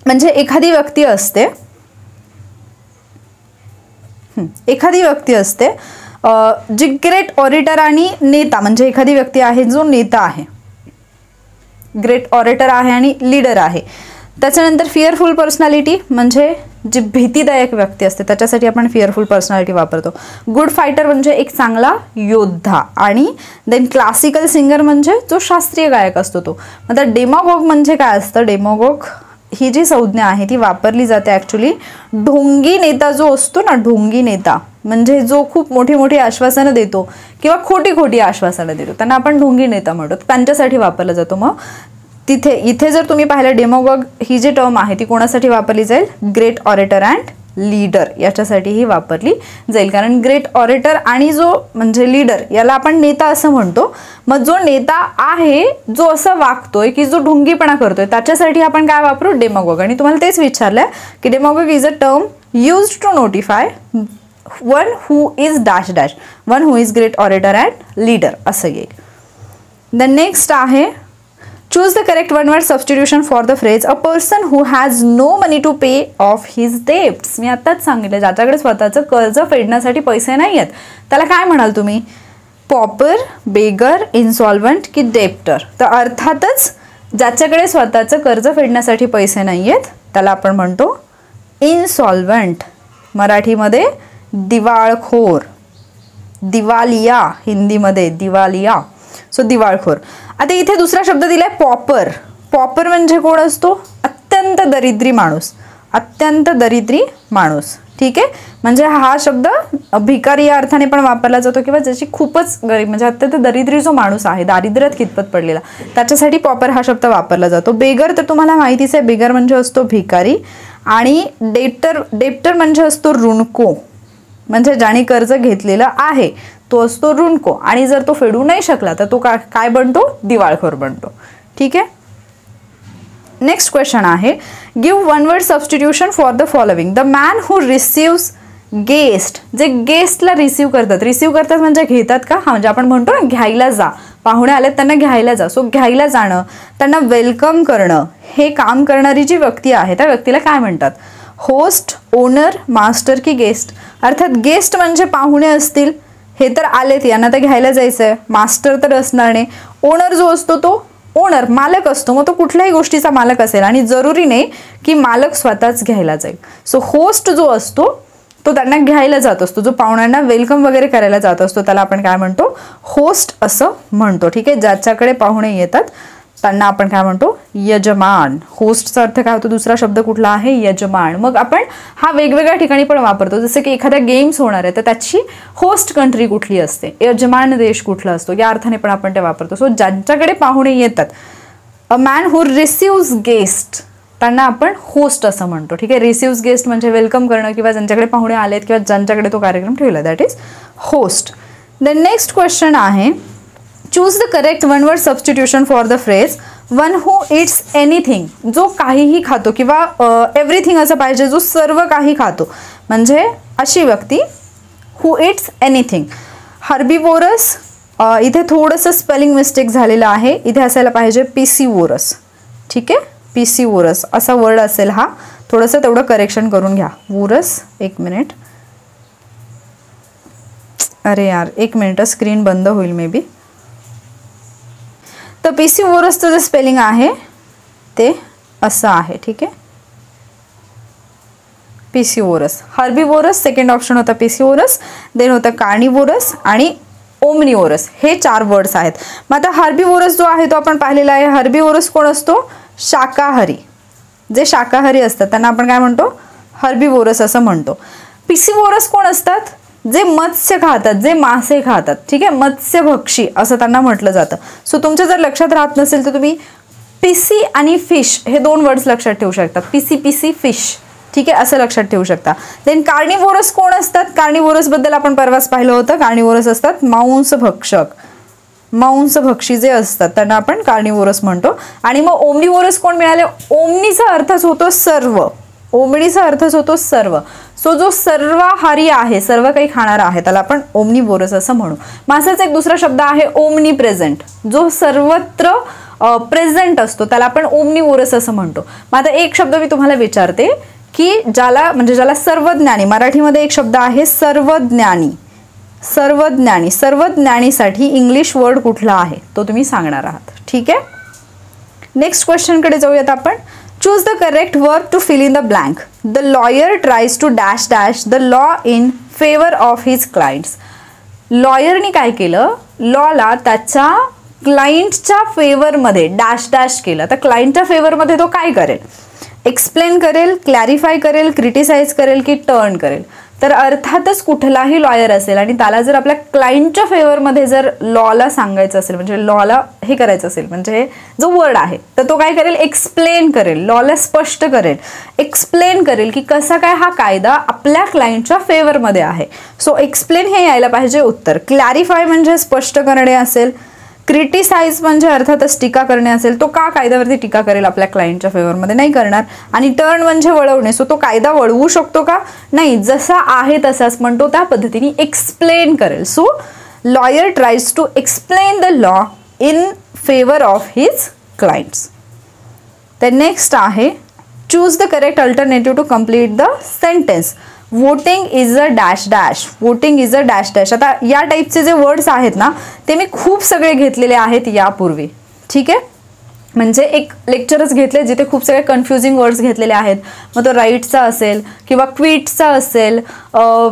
म्हणजे एखादी व्यक्ती असते, जी ग्रेट ऑरेटर आणि नेता म्हणजे एखादी व्यक्ती आहे जो नेता आहे, ग्रेट ऑरेटर आहे आणि लीडर आहे. त्याच्यानंतर फिअरफुल पर्सनॅलिटी म्हणजे जी भीतीदायक व्यक्ती असते त्याच्यासाठी आपण फिअरफुल पर्सनॅलिटी वापरतो. गुड फायटर म्हणजे एक चांगला योद्धा. आणि देन क्लासिकल सिंगर म्हणजे जो शास्त्रीय गायक असतो तो. आता डेमागॉग म्हणजे काय असतं? डेमागॉग ही जी संज्ञा आहे ती वापरली जाते ॲक्च्युली ढोंगी नेता जो असतो ना, ढोंगी नेता म्हणजे जो खूप मोठी मोठी आश्वासनं देतो किंवा खोटी खोटी आश्वासनं देतो, त्यांना आपण ढोंगी नेता म्हणतो, त्यांच्यासाठी वापरला जातो. मग इथे जर तुम्ही पाहिलं डेमागॉग ही जी टर्म आहे ती कोणासाठी वापरली जाईल? ग्रेट ऑरेटर अँड लीडर याच्यासाठीही वापरली जाईल. कारण ग्रेट ऑरेटर आणि जो म्हणजे लीडर याला आपण नेता असं म्हणतो. मग जो नेता आहे जो असं वागतोय की जो ढोंगीपणा करतोय त्याच्यासाठी आपण काय वापरू? डेमागॉग. आणि तुम्हाला तेच विचारलंय की demagogue is a term used to notify one who is dash dash, one who is great orator and leader असं येईल. द नेक्स्ट आहे choose the correct 1 word substitution for the phrase a person who has no money to pay off his debts. मी आत्ताच सांगितलं ज्याच्याकडे स्वतःचं कर्ज फेडण्यासाठी पैसे नाही आहेत त्याला काय म्हणाल तुम्ही? पॉपर, बेगर, इन्सॉल्व्हंट की डेप्टर. तर अर्थातच ज्याच्याकडे स्वतःचं कर्ज फेडण्यासाठी पैसे नाही आहेत त्याला आपण म्हणतो इन्सॉल्व्हंट. मराठीमध्ये दिवाळखोर, दिवालिया, हिंदीमध्ये दिवालिया. सो दिवाळखोर. आता इथे दुसरा शब्द दिलाय पॉपर. पॉपर म्हणजे कोण असतो? अत्यंत दरिद्री माणूस. अत्यंत दरिद्री माणूस. ठीक आहे. म्हणजे हा शब्द भिकारी या अर्थाने पण वापरला जातो किंवा ज्याची खूपच गरीब म्हणजे अत्यंत दरिद्री जो माणूस आहे, दारिद्र्यात खितपत पडलेला, त्याच्यासाठी पॉपर हा शब्द वापरला जातो. बेगर तर तुम्हाला माहितीच आहे, बेगर म्हणजे असतो भिकारी. आणि डेप्टर म्हणजे असतो ऋणको, म्हणजे ज्याने कर्ज घेतलेलं आहे तो असतो ऋणको, आणि जर तो फेडू नाही शकला तर तो काय बनतो, दिवाळखोर बनतो. ठीक आहे. नेक्स्ट क्वेश्चन आहे, give one word substitution for the following. The man who receives guest, जे गेस्टला रिसिव्ह करतात म्हणजे घेतात का, हा म्हणजे आपण म्हणतो ना घ्यायला जा, पाहुणे आलेत त्यांना घ्यायला जा. सो घ्यायला जाणं, त्यांना वेलकम करणं, हे काम करणारी जी व्यक्ती आहे त्या व्यक्तीला काय म्हणतात, होस्ट, ओनर, मास्टर की गेस्ट. अर्थात गेस्ट म्हणजे पाहुणे असतील, हे तर आलेत, यांना तर घ्यायला जायचंय. मास्टर तर असणार नाही. ओनर जो असतो तो ओनर, मालक असतो, मग तो कुठल्याही गोष्टीचा मालक असेल आणि जरुरी नाही की मालक स्वतःच घ्यायला जाईल. सो होस्ट जो असतो तो त्यांना घ्यायला जात असतो, जो पाहुण्यांना वेलकम वगैरे करायला जात असतो त्याला आपण काय म्हणतो, होस्ट असं म्हणतो. ठीक आहे. ज्याच्याकडे पाहुणे येतात त्यांना आपण काय म्हणतो, यजमान. होस्टचा अर्थ काय होतो, दुसरा शब्द कुठला आहे, यजमान. मग आपण हा वेगवेगळ्या ठिकाणी पण वापरतो, जसं की एखाद्या गेम्स होणार आहे तर त्याची होस्ट कंट्री कुठली असते, यजमान देश कुठला असतो, या अर्थाने पण आपण ते वापरतो. सो ज्यांच्याकडे पाहुणे येतात, a man who receives guest, त्यांना आपण होस्ट असं म्हणतो. ठीक आहे. रिसिव्स गेस्ट म्हणजे वेलकम करणं किंवा ज्यांच्याकडे पाहुणे आलेत किंवा ज्यांच्याकडे तो कार्यक्रम ठेवला, that is host. The next question आहे, choose the correct one word substitution for the phrase one who eats anything. जो काहीही खातो किंवा एव्हरीथिंग असं पाहिजे, जो सर्व काही खातो, म्हणजे अशी व्यक्ती हू इट्स एनिथिंग. हर्बिवोरस, इथे थोडंसं स्पेलिंग मिस्टेक झालेलं आहे, इथे असायला पाहिजे पिसिवोरस. ठीक आहे. पिसिवोरस असा वर्ड असेल हा, थोडंसं तेवढं करेक्शन करून घ्या. वोरस, एक मिनिट, अरे यार एक मिनिट, स्क्रीन बंद होईल मे बी. तर पिसिवोरसचं जे स्पेलिंग आहे ते असं आहे. ठीक आहे. पिसिवोरस. हर्बिवोरस सेकंड ऑप्शन होता पिसिवोरस, देन होता कार्निवोरस आणि ओमनिवोरस, हे 4 वर्ड्स आहेत. मग आता हर्बिवोरस जो आहे तो आपण पाहिलेला आहे. हर्बिवोरस कोण असतो, शाकाहारी. जे शाकाहारी असतात त्यांना आपण काय म्हणतो, हर्बिवोरस असं म्हणतो. पिसिवोरस कोण असतात, जे मत्स्य खातात, जे मासे खातात. ठीक आहे. मत्स्यभक्षी असं त्यांना म्हटलं जातं. सो तुमच्या जर लक्षात राहत नसेल तर तुम्ही पिसी आणि फिश हे 2 वर्ड्स लक्षात ठेवू शकता. पिसी फिश. ठीक आहे, असं लक्षात ठेवू शकता. देन कार्निवोरस कोण असतात, कार्निवोरस बद्दल आपण परवाच पाहिलं होतं. कार्निवोरस असतात मांसभक्षक, मांसभक्षी जे असतात त्यांना आपण कार्निवोरस म्हणतो. आणि मग ओमनिवोरस कोण मिळाले, ओमनीचा अर्थच होतो सर्व, ओमनीचा अर्थच होतो सर्व. सो जो सर्वाहारी आहे, सर्व काही खाणारा आहे, त्याला आपण ओमनिवोरस असं म्हणू. मासाचा एक दुसरा शब्द आहे ओमनी प्रेझेंट, जो सर्वत्र प्रेझेंट असतो त्याला आपण ओमनिवोरस असं म्हणतो. मग आता एक शब्द मी तुम्हाला विचारते की ज्याला सर्वज्ञानी, मराठीमध्ये एक शब्द आहे सर्वज्ञानी. सर्वज्ञानी, सर्वज्ञानीसाठी इंग्लिश वर्ड कुठला आहे तो तुम्ही सांगणार आहात. ठीक आहे. नेक्स्ट क्वेश्चनकडे जाऊयात आपण. Choose the correct verb to fill in the blank. The lawyer tries to dash dash the law in favour of his clients. लॉयरनी काय केलं, लॉला त्याच्या क्लायंटच्या फेवरमध्ये डॅश डॅश केलं. तर क्लायंटच्या फेवरमध्ये तो काय करेल, एक्सप्लेन करेल, क्लॅरिफाय करेल, क्रिटिसाइज करेल की टर्न करेल. तर अर्थातच कुठलाही लॉयर असेल आणि त्याला जर आपल्या क्लायंटच्या फेवरमध्ये जर लॉला सांगायचं असेल, म्हणजे लॉला हे करायचं असेल, म्हणजे जो वर्ड आहे तर तो काय करेल, एक्सप्लेन करेल, लॉला स्पष्ट करेल, एक्सप्लेन करेल की कसा काय हा कायदा आपल्या क्लायंटच्या फेवरमध्ये आहे. सो एक्सप्लेन हे यायला पाहिजे उत्तर. क्लॅरिफाय म्हणजे स्पष्ट करणे असेल, क्रिटिसाइज म्हणजे अर्थातच टीका करणे असेल, तो का कायद्यावरती टीका करेल आपल्या क्लायंटच्या फेवरमध्ये, नाही करणार. आणि टर्न म्हणजे वळवणे, सो तो कायदा वळवू शकतो का, नाही, जसा आहे तसाच म्हणतो त्या पद्धतीने एक्सप्लेन करेल. So lawyer tries to explain the law in favour of his clients. तर नेक्स्ट आहे, choose the correct alternative to complete the sentence. Voting is a dash dash. Voting is a dash dash. आता या टाईपचे जे words आहेत ना ते मी खूप सगळे घेतलेले आहेत यापूर्वी. ठीक आहे. म्हणजे एक लेक्चरच घेतले जिथे खूप सगळे कन्फ्युजिंग वर्ड्स घेतलेले आहेत. मग तो राईटचा असेल किंवा क्विटचा असेल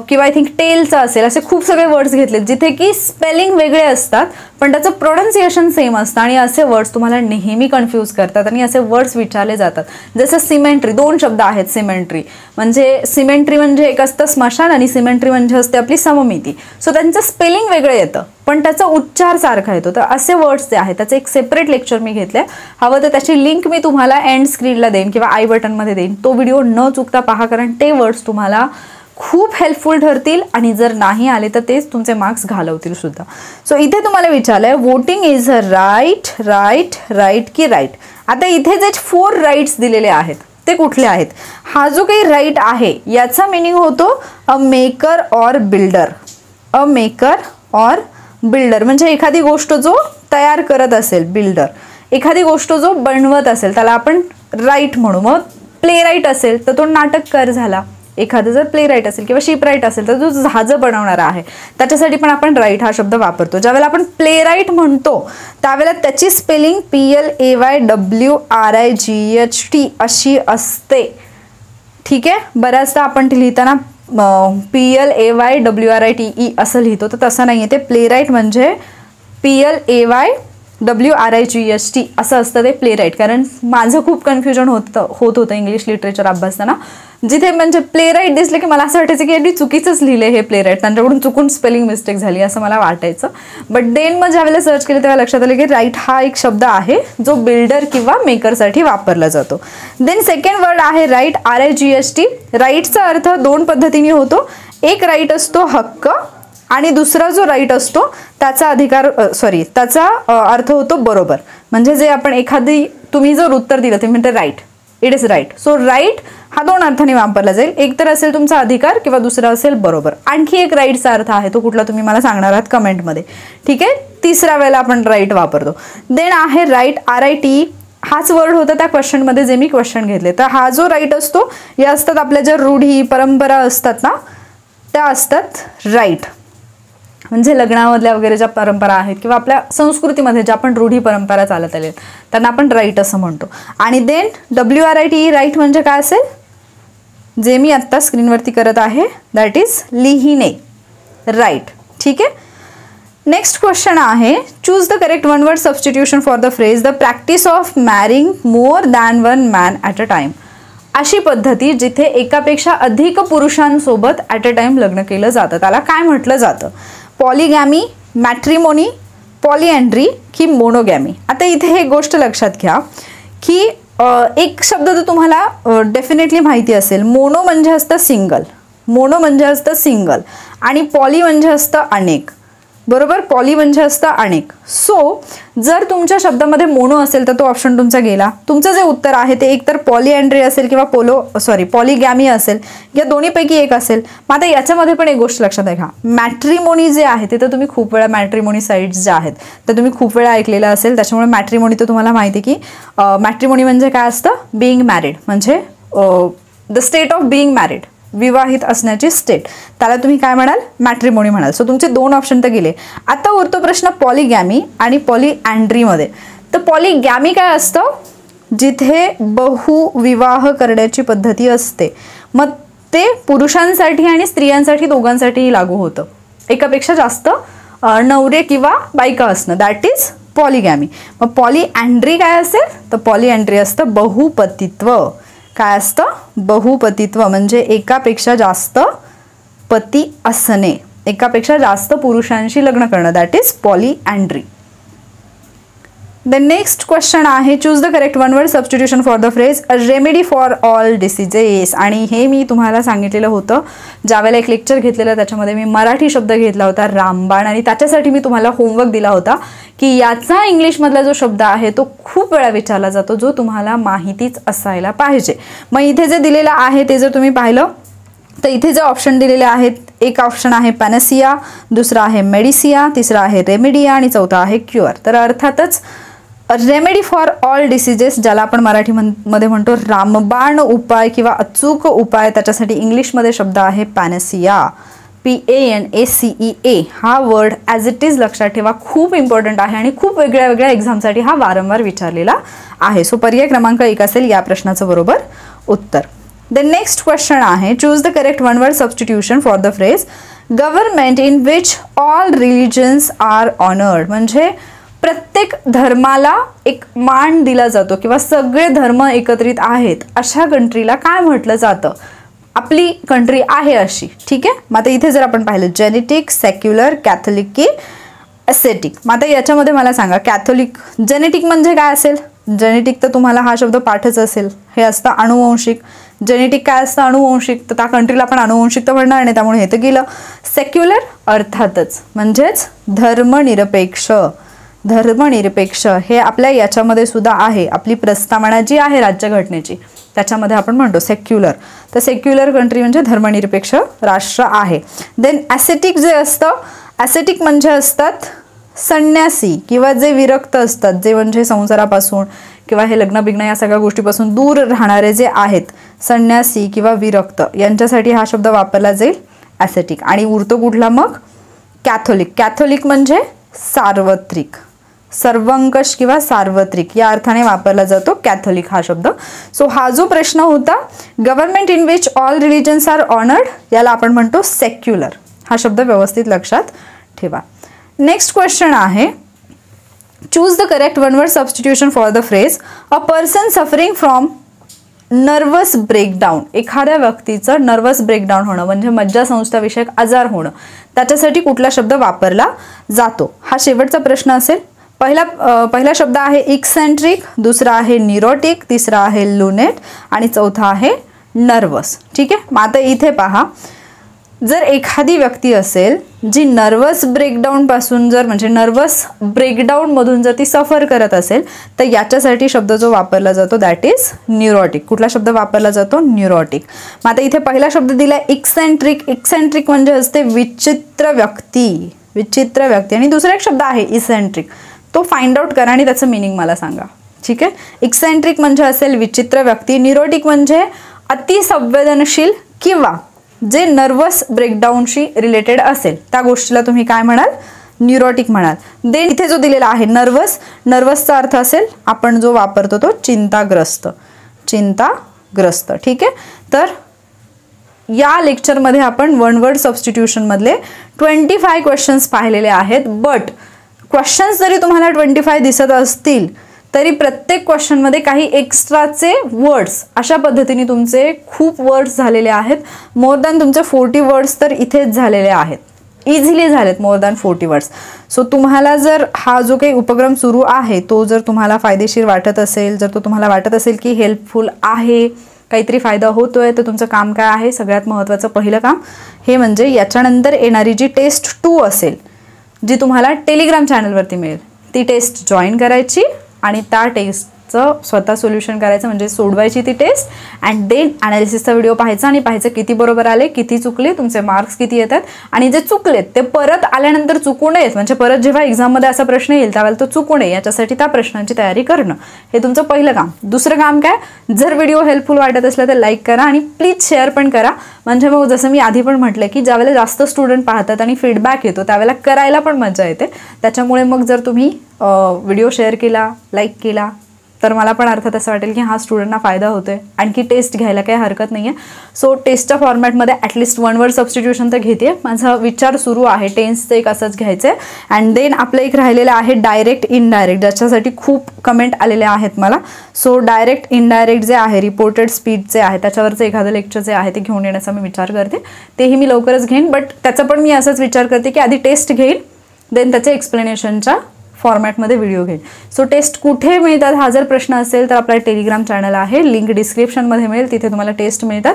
किंवा आय थिंक टेलचा असेल, असे खूप सगळे वर्ड्स घेतलेत जिथे की स्पेलिंग वेगळे असतात पण त्याचं प्रोनाऊन्सिएशन सेम असतं आणि असे वर्ड्स तुम्हाला नेहमी कन्फ्यूज करतात आणि असे वर्ड्स विचारले जातात. जसं सिमेंट्री, 2 शब्द आहेत सिमेंट्री. सिमेंट्री म्हणजे एक असतं स्मशान आणि सिमेंट्री म्हणजे असते आपली सममिती. सो त्यांचं स्पेलिंग वेगळं येतं पण त्याचा उच्चार सारखा येतो. तर असे वर्ड्स जे आहेत त्याचे एक सेपरेट लेक्चर मी घेतले, हवं तर त्याची लिंक मी तुम्हाला एंड स्क्रीनला देईन किंवा आय बटनमध्ये देईन. तो व्हिडिओ न चुकता पहा, कारण ते वर्ड्स तुम्हाला खूप हेल्पफुल ठरतील आणि जर नाही आले तर तेच तुमचे मार्क्स घालवतील सुद्धा. सो इथे तुम्हाला विचारलंय voting is a right right right की राईट. आता इथे जे 4 राईट्स दिलेले आहेत ते कुठले आहेत? हा जो काही राईट आहे याचा मिनिंग होतो अ maker or builder. A maker or builder म्हणजे एखादी गोष्ट जो तयार करत असेल, बिल्डर. एखादी गोष्ट जो बनवत असेल त्याला आपण राईट म्हणू. मग प्ले राईट असेल तर तो नाटककार झाला. एखादं जर प्ले राईट असेल किंवा शिप राईट असेल तर जो जहाज बनवणारा आहे त्याच्यासाठी पण आपण राईट हा शब्द वापरतो. ज्यावेळेला आपण प्ले राईट म्हणतो त्यावेळेला त्याची स्पेलिंग PLAYWRIGHT अशी असते. ठीक आहे, बऱ्याचदा आपण ती लिहिताना PLAYWRITE असं लिहितो, तर तसं नाही आहे. ते प्ले राईट म्हणजे PLAYWRIGHT असं असतं ते प्ले राईट. कारण माझं खूप कन्फ्युजन होत होतं इंग्लिश लिटरेचर अभ्यासताना. जिथे म्हणजे प्ले राईट दिसले की मला असं वाटायचं की यांनी चुकीचंच लिहिले हे प्ले राईट, त्यांच्याकडून चुकून स्पेलिंग मिस्टेक झाली असं मला वाटायचं. बट देन मग ज्यावेळेला सर्च केलं तेव्हा लक्षात आलं की राईट हा एक शब्द आहे जो बिल्डर किंवा मेकरसाठी वापरला जातो. देन सेकंड वर्ड आहे राईट, RIGHT. राईटचा अर्थ 2 पद्धतीने होतो. एक राईट असतो हक्क आणि दुसरा जो राईट असतो त्याचा त्याचा अर्थ होतो बरोबर. म्हणजे जे आपण तुम्ही जर उत्तर दिलं ते म्हणते right, it is right. So right हा 2 अर्थाने वापरला जाईल. एक तर असेल तुमचा अधिकार किंवा दुसरा असेल बरोबर. आणखी एक राईटचा अर्थ आहे, तो कुठला तुम्ही मला सांगणार आहात कमेंटमध्ये. ठीक आहे, तिसऱ्या वेळेला आपण राईट वापरतो. देन आहे राईट, RITE. हाच वर्ड होता त्या क्वेश्चनमध्ये जे मी क्वेश्चन घेतले. तर हा जो राईट असतो या असतात आपल्या ज्या रूढी परंपरा असतात ना त्या असतात राईट. म्हणजे लग्नामधल्या वगैरे ज्या परंपरा आहेत किंवा आपल्या संस्कृतीमध्ये ज्या आपण रूढी परंपरा चालत आल्या त्यांना आपण राईट असं म्हणतो. आणि देन WRITE राईट म्हणजे काय असेल, जे मी आत्ता स्क्रीनवरती करत आहे दॅट इज लिहिणे, राईट. ठीक आहे, नेक्स्ट क्वेश्चन आहे choose the correct one word substitution for the phrase the practice of marrying more than one man at a time. अशी पद्धती जिथे एकापेक्षा अधिक पुरुषांसोबत ॲट अ टाइम लग्न केलं जातं त्याला काय म्हटलं जातं? पॉलिगॅमी, मॅट्रिमोनी, पॉलिएंड्री की मोनोगॅमी. आता इथे एक गोष्ट लक्षात घ्या की एक शब्द तर तुम्हाला डेफिनेटली माहिती असेल. मोनो म्हणजे असतं सिंगल, आणि पॉली म्हणजे असतं अनेक. बरोबर, पॉली म्हणजे असतं अनेक. सो जर तुमच्या शब्दामध्ये मोनो असेल तर तो ऑप्शन तुमचा गेला. तुमचं जे उत्तर आहे ते एकतर पॉलिएंड्री असेल किंवा पॉलिगॅमी असेल, या दोन्हीपैकी एक असेल. मग आता याच्यामध्ये पण एक गोष्ट लक्षात घ्या, मॅट्रिमोनी जे आहे ते तर तुम्ही खूप वेळा मॅट्रिमोनी साईट्स ज्या आहेत तर तुम्ही खूप वेळा ऐकलेलं असेल. त्याच्यामुळे मॅट्रिमोनी तर तुम्हाला माहिती आहे की मॅट्रिमोनी म्हणजे काय असतं, बिईंग मॅरिड, म्हणजे the state of being married, विवाहित असण्याची स्टेट, त्याला तुम्ही काय म्हणाल, मॅट्रिमोनी म्हणाल. सो तुमचे 2 ऑप्शन तर गेले. आता उरतो प्रश्न पॉलिगॅमी आणि पॉलिएंड्रीमध्ये. तर पॉलिगॅमी काय असतं, जिथे बहुविवाह करण्याची पद्धती असते. मग ते पुरुषांसाठी आणि स्त्रियांसाठी दोघांसाठीही लागू होतं. एकापेक्षा जास्त नवरे किंवा बायका असणं, दॅट इज पॉलिगॅमी. मग पॉलिएंड्री काय असेल, तर पॉलिएंड्री असतं बहुपतित्व. काय असतं, बहुपतित्व म्हणजे एकापेक्षा जास्त पती असणे, एकापेक्षा जास्त पुरुषांशी लग्न करणं, that is polyandry. The next question आहे choose the correct one word substitution for the phrase a remedy for all diseases. आणि हे मी तुम्हाला सांगितलेलं होतं ज्यावेळेला एक लेक्चर घेतलेलं त्याच्यामध्ये मी मराठी शब्द घेतला होता रामबाण, आणि त्याच्यासाठी मी तुम्हाला होमवर्क दिला होता की याचा इंग्लिशमधला जो शब्द आहे तो खूप वेळा विचारला जातो, जो तुम्हाला माहितीच असायला पाहिजे. मग इथे जे दिलेलं आहे ते जर तुम्ही पाहिलं तर इथे जे ऑप्शन दिलेले आहेत, एक ऑप्शन आहे पॅनसिया, दुसरा आहे मेडिसिया, तिसरा आहे रेमेडिया आणि चौथा आहे क्युअर. तर अर्थातच रेमेडी फॉर ऑल डिसीजेस, ज्याला आपण मराठीमध्ये म्हणतो रामबाण उपाय किंवा अचूक उपाय, त्याच्यासाठी इंग्लिशमध्ये शब्द आहे पॅनसिया, PANACEA. हा वर्ड ॲज इट इज लक्षात ठेवा, खूप इम्पॉर्टंट आहे आणि खूप वेगळ्या वेगळ्या एक्झामसाठी हा वारंवार विचारलेला आहे. सो पर्याय क्रमांक 1 असेल या प्रश्नाचं बरोबर उत्तर. द नेक्स्ट क्वेश्चन आहे choose the correct one word substitution for the phrase government in which all religions are honoured. म्हणजे प्रत्येक धर्माला एक मान दिला जातो किंवा सगळे धर्म एकत्रित आहेत अशा कंट्रीला काय म्हटलं जातं? आपली कंट्री आहे अशी. ठीक आहे, मग आता इथे जर आपण पाहिलं जेनेटिक, सेक्युलर, कॅथलिक की ॲसेटिक. मग आता याच्यामध्ये मला सांगा कॅथोलिक. जेनेटिक म्हणजे काय असेल? जेनेटिक तर तुम्हाला हा शब्द पाठच असेल. हे असतं अनुवंशिक. जेनेटिक काय असतं? अनुवंशिक. तर त्या कंट्रीला आपण अनुवंशिक तर म्हणणार नाही, त्यामुळे हे तर गेलं. सेक्युलर अर्थातच म्हणजेच धर्मनिरपेक्ष. धर्मनिरपेक्ष हे आपल्या याच्यामध्ये सुद्धा आहे. आपली प्रस्तावना जी आहे राज्यघटनेची त्याच्यामध्ये आपण म्हणतो सेक्युलर. तर सेक्युलर कंट्री म्हणजे धर्मनिरपेक्ष राष्ट्र आहे. देन ॲसेटिक जे असतं, ॲसेटिक म्हणजे असतात संन्यासी किंवा जे विरक्त असतात, जे म्हणजे संसारापासून किंवा हे लग्न बिग्न या सगळ्या गोष्टीपासून दूर राहणारे जे आहेत, संन्यासी किंवा विरक्त, यांच्यासाठी हा शब्द वापरला जाईल ॲसेटिक. आणि उरतो कुठला मग? कॅथोलिक. कॅथोलिक म्हणजे सार्वत्रिक, सर्वंकष किंवा सार्वत्रिक या अर्थाने वापरला जातो कॅथोलिक हा शब्द. सो हा जो प्रश्न होता government in which all religions are honoured, याला आपण म्हणतो सेक्युलर. हा शब्द व्यवस्थित लक्षात ठेवा. नेक्स्ट क्वेश्चन आहे choose the correct one word substitution for the phrase a person suffering from nervous breakdown. एखाद्या व्यक्तीचं नर्वस ब्रेकडाऊन होणं म्हणजे मज्जासंस्थाविषयक आजार होणं, त्याच्यासाठी कुठला शब्द वापरला जातो? हा शेवटचा प्रश्न असेल. पहिला शब्द आहे इक्सेंट्रिक, दुसरा आहे न्यूरोटिक, तिसरा आहे लुनेट आणि चौथा आहे नर्वस. ठीक आहे. मग आता इथे पहा, जर एखादी व्यक्ती असेल जी नर्वस ब्रेकडाऊन पासून जर म्हणजे नर्वस ब्रेकडाऊन मधून जर ती सफर करत असेल तर याच्यासाठी शब्द जो वापरला जातो दॅट इज न्यूरोटिक. कुठला शब्द वापरला जातो? न्यूरोटिक. मग आता इथे पहिला शब्द दिलाय इक्सेंट्रिक. इक्सेंट्रिक म्हणजे असते विचित्र व्यक्ती, विचित्र व्यक्ती. आणि दुसरा एक शब्द आहे इसेंट्रिक, तो फाइंड आउट करा आणि त्याचं मिनिंग मला सांगा. ठीक आहे. इक्सेंट्रिक म्हणजे असेल विचित्र व्यक्ती, न्यूरोटिक म्हणजे अतिसंवेदनशील किंवा जे नर्वस ब्रेकडाऊनशी रिलेटेड असेल त्या गोष्टीला तुम्ही काय म्हणाल? न्यूरोटिक म्हणाल. देन इथे जो दिलेला आहे नर्वस, नर्वसचा अर्थ असेल आपण जो वापरतो तो चिंताग्रस्त, चिंताग्रस्त. ठीक आहे. तर या लेक्चरमध्ये आपण वन वर्ड सबस्टिट्यूशन मधले 25 क्वेश्चन्स पाहिलेले आहेत. बट क्वेश्चन्स जरी तुम्हाला 25 दिसत असतील तरी प्रत्येक क्वेश्चनमध्ये काही एक्स्ट्राचे वर्ड्स अशा पद्धतीने तुमचे खूप वर्ड्स झालेले आहेत. मोर दॅन तुमचे 40 वर्ड्स तर इथेच झालेले आहेत, इझिली झालेत मोर दॅन 40 वर्ड्स. सो तुम्हाला जर हा जो काही उपक्रम सुरू आहे तो जर तुम्हाला फायदेशीर वाटत असेल, जर तो तुम्हाला वाटत असेल की हेल्पफुल आहे, काहीतरी फायदा होतोय, तर तुमचं काम काय आहे? सगळ्यात महत्त्वाचं पहिलं काम हे म्हणजे याच्यानंतर येणारी जी टेस्ट 2 असेल जी तुम्हाला टेलिग्राम चॅनलवरती मिळेल, ती टेस्ट जॉईन करायची आणि त्या टेस्टचं स्वतः सोल्युशन करायचं, म्हणजे सोडवायची ती टेस्ट. अँड देन ॲनालिसिसचा व्हिडिओ पाहायचा आणि पाहायचं किती बरोबर आले, किती चुकले, तुमचे मार्क्स किती येतात. आणि जे चुकलेत ते परत आल्यानंतर चुकू नयेत, म्हणजे परत जेव्हा एक्झाममध्ये असा प्रश्न येईल त्यावेळेला तो चुकू नये याच्यासाठी त्या प्रश्नांची तयारी करणं हे तुमचं पहिलं काम. दुसरं काम काय? जर व्हिडिओ हेल्पफुल वाटत असला तर लाईक करा आणि प्लीज शेअर पण करा. म्हणजे मग जसं मी आधी पण म्हटलं की ज्यावेळेला जास्त स्टुडंट पाहतात आणि फीडबॅक येतो त्यावेळेला करायला पण मजा येते. त्याच्यामुळे मग जर तुम्ही व्हिडिओ शेअर केला, लाईक केला तर मला पण अर्थात असं वाटेल की हा स्टुडंटना फायदा होतोय. आणखी टेस्ट घ्यायला काही हरकत नाही आहे. सो टेस्टच्या फॉर्मॅटमध्ये ॲटलिस्ट वन वर्ड सबस्टिट्यूशन तर घेते. माझा विचार सुरू आहे टेन्सचं एक असंच घ्यायचं आहे. अँड देन आपलं एक राहिलेलं आहे डायरेक्ट इनडायरेक्ट, ज्याच्यासाठी खूप कमेंट आलेले आहेत मला. सो डायरेक्ट इनडायरेक्ट जे आहे रिपोर्टेड स्पीच जे आहे त्याच्यावरचं एखादं लेक्चर जे आहे ते घेऊन येण्याचा मी विचार करते. तेही मी लवकरच घेईन. बट त्याचा पण मी असंच विचार करते की आधी टेस्ट घेईन, देन त्याच्या एक्सप्लेनेशनच्या फॉर्मॅटमध्ये व्हिडिओ घेईन. सो टेस्ट कुठे मिळतात हा जर प्रश्न असेल तर आपला टेलिग्राम चॅनल आहे, लिंक डिस्क्रिप्शनमध्ये मिळेल, तिथे तुम्हाला टेस्ट मिळतात.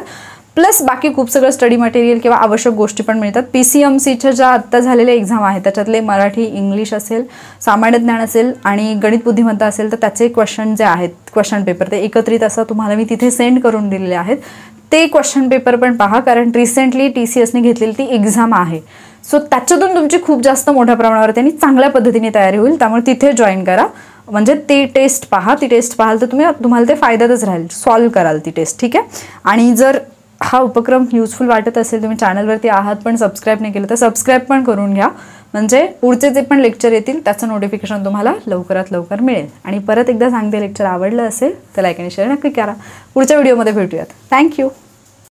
प्लस बाकी खूप सगळं स्टडी मटेरियल किंवा आवश्यक गोष्टी पण मिळतात. PCMCच्या ज्या आत्ता झालेल्या एक्झाम आहेत त्याच्यातले मराठी, इंग्लिश असेल, सामान्य ज्ञान असेल आणि गणित बुद्धिमत्ता असेल तर त्याचे क्वेश्चन जे आहेत, क्वेश्चन पेपर ते एकत्रित असं तुम्हाला मी तिथे सेंड करून दिलेले आहेत. ते क्वेश्चन पेपर पण पहा, कारण रिसेंटली TCSने घेतलेली ती एक्झाम आहे. सो त्याच्यातून तुमची खूप जास्त मोठ्या प्रमाणावरती आणि चांगल्या पद्धतीने तयारी होईल. त्यामुळे तिथे जॉईन करा, म्हणजे ते टेस्ट पहा. ती टेस्ट पाहाल तर तुम्हाला ते फायद्यातच राहील, सॉल्व्ह कराल ती टेस्ट. ठीक आहे. आणि जर हा उपक्रम युजफुल वाटत असेल, तुम्ही चॅनलवरती आहात पण सबस्क्राईब नाही केलं तर सबस्क्राईब पण करून घ्या, म्हणजे पुढचे जे पण लेक्चर येतील त्याचं नोटिफिकेशन तुम्हाला लवकरात लवकर मिळेल. आणि परत एकदा सांगते, लेक्चर आवडलं असेल तर लाईक आणि शेअर नक्की करा. पुढच्या व्हिडिओमध्ये भेटूयात. थँक्यू.